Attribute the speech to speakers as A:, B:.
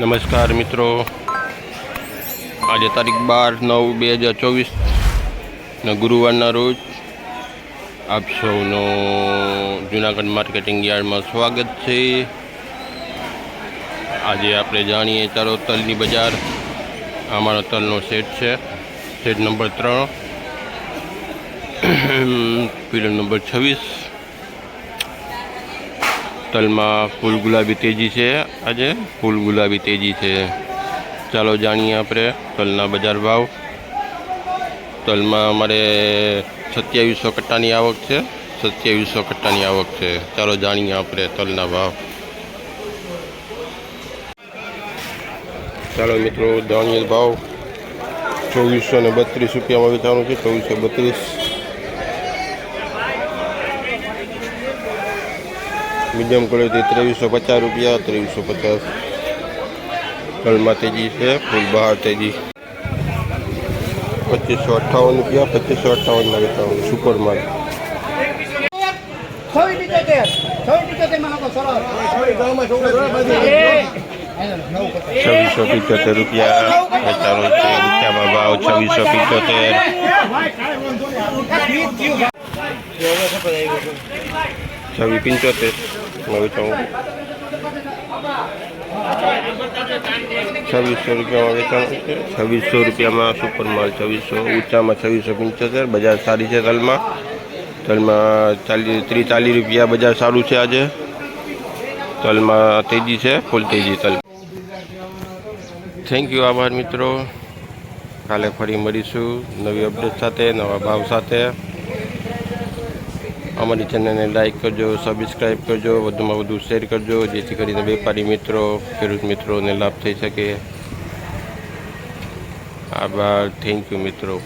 A: નમસ્કાર મિત્રો, આજે તારીખ 12/9/2024 ગુરુવારના રોજ આપ સૌનો જૂનાગઢ માર્કેટિંગ યાર્ડમાં સ્વાગત છે। આજે આપણે જાણીએ ચાલો તલની બજાર। અમારો તલનો સેટ છે, સેટ નંબર 3, પીરિયડ નંબર 26। તલમાં ફૂલ ગુલાબી તેજી છે, આજે ફૂલ ગુલાબી તેજી છે। ચાલો જાણીએ આપણે તલના બજાર ભાવ। તલમાં અમારે 2700 કટ્ટાની આવક છે, 2700 કટ્ટાની આવક છે। ચાલો જાણીએ આપણે તલના ભાવ। ચાલો મિત્રો જાણીએ ભાવ। 2432 રૂપિયામાં વેચાવાનું છે, 2432। मीडियम क्वालिटी 2350 रुपया, 2350। तलमा तेजी से फूल बहार तेजी 2558 रुपया, 2558 में बेचता हूँ सुपर माल। 2675 रुपया बेचता हूँ। ऊंचा भाव 2675। 2675 मैं बेचता हूँ। 2600 रुपया में बेचता हूँ। 2600 रुपया में सुपर माल 2600। ऊंचा में 2675। बजार सारी है तल में 40 रुपया बजार सारू है। आज तल में तेजी है, फूल तेजी तल। थैंक यू, आभार मित्रों। काले फरी मळीशुं नवी अपडेट साथे, नवा भाव साथे। अमरी चैनल ने लाइक करजो, सब्सक्राइब करजो, वधुमां वधु शेर करजो, जेथी करीने वेपारी मित्रों, खेडूत मित्रों ने लाभ थई सके। आभार, थैंक यू मित्रों।